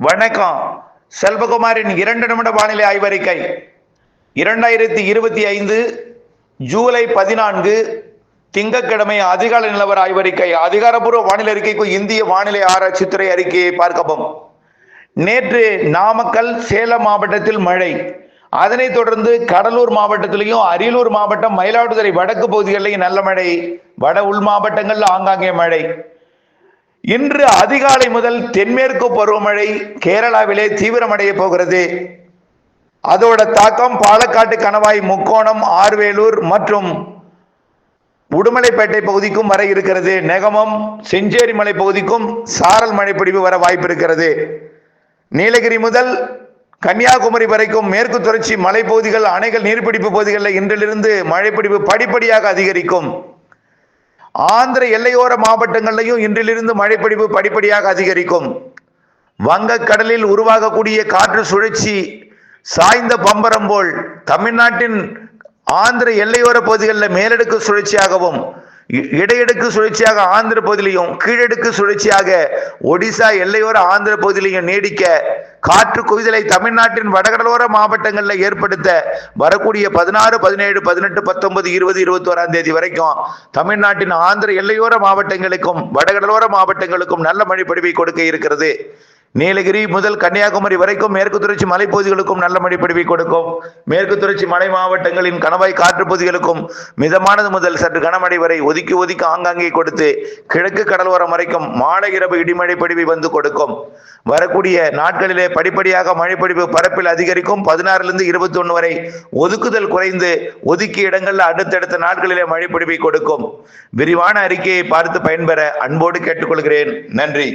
வணக்கம். செல்வகுமாரின் 2 நிமிட வானிலை ஆய்வறிக்கை. 2025 ஜூலை 14 திங்கட்கிழமை அதிகாலை நிலவர ஆய்வறிக்கை. அதிகாரப்பூர்வ வானிலை அறிக்கைக்கு இந்திய வானிலை ஆராய்ச்சித்துறை அறிக்கையை பார்க்கவும். நேற்று நாமக்கல், சேலம் மாவட்டத்தில் மழை. அதனைத் தொடர்ந்து கடலூர் மாவட்டத்திலையும், அரியலூர் மாவட்டம், மயிலாடுதுறை வடக்கு பகுதிகளிலையும் நல்ல மழை. வட உள் மாவட்டங்களில் ஆங்காங்கே மழை. இன்று அதிகாலை முதல் தென்மேற்கு பருவமழை கேரளாவிலே தீவிரமடைய போகிறது. அதோட தாக்கம் பாலக்காட்டு, கணவாய், முக்கோணம், ஆர்வேலூர் மற்றும் உடுமலைப்பேட்டை பகுதிக்கும் வர இருக்கிறது. நெகமம், செஞ்சேரி மலை பகுதிக்கும் சாரல் மழை பிடிப்பு வர வாய்ப்பு இருக்கிறது. நீலகிரி முதல் கன்னியாகுமரி வரைக்கும் மேற்கு தொடர்ச்சி மலைப்பகுதிகள், அணைகள், நீர்பிடிப்பு பகுதிகளில் இன்றிலிருந்து மழைப்பிடிப்பு படிப்படியாக அதிகரிக்கும். ஆந்திர எல்லையோர மாவட்டங்களிலையும் இன்றிலிருந்து மழைப்பிடிப்பு படிப்படியாக அதிகரிக்கும். வங்கக்கடலில் உருவாகக்கூடிய காற்று சுழற்சி சாய்ந்த பம்பரம் போல் தமிழ்நாட்டின் ஆந்திர எல்லையோர பகுதிகளில் மேலடுக்கு சுழற்சியாகவும், இடையடுக்கு சுழற்சியாக ஆந்திர பகுதியிலையும், கீழடுக்கு சுழற்சியாக ஒடிசா எல்லையோர ஆந்திர பகுதியிலையும் நீடிக்க காற்று குவிதலை தமிழ்நாட்டின் வடகடலோர மாவட்டங்களில் ஏற்படுத்த வரக்கூடிய 16, 17, 18, 19, 20, 21 தேதி வரைக்கும் தமிழ்நாட்டின் ஆந்திர எல்லையோர மாவட்டங்களுக்கும் வடகடலோர மாவட்டங்களுக்கும் நல்ல மழை பொழிவை கொடுக்க இருக்கிறது. நீலகிரி முதல் கன்னியாகுமரி வரைக்கும் மேற்கு தொடர்ச்சி மலைப்பகுதிகளுக்கும் நல்ல மழை பொழிவை கொடுக்கும். மேற்கு தொடர்ச்சி மலை மாவட்டங்களின் கணவாய் காற்று பகுதிகளுக்கும் மிதமானது முதல் சற்று கனமழை வரை ஒதுக்கி ஒதுக்கி ஆங்காங்கே கொடுத்து கிழக்கு கடலோரம் வரைக்கும் மாலை இரவு இடிமழை பொழிவை வந்து கொடுக்கும். வரக்கூடிய நாட்களிலே படிப்படியாக மழைப்பொழிவு பரப்பில் அதிகரிக்கும். 16 - 21 வரை ஒதுக்குதல் குறைந்து ஒதுக்கிய இடங்கள்ல அடுத்தடுத்த நாட்களிலே மழைப்பொழிவை கொடுக்கும். விரிவான அறிக்கையை பார்த்து பயன்பெற அன்போடு கேட்டுக்கொள்கிறேன். நன்றி.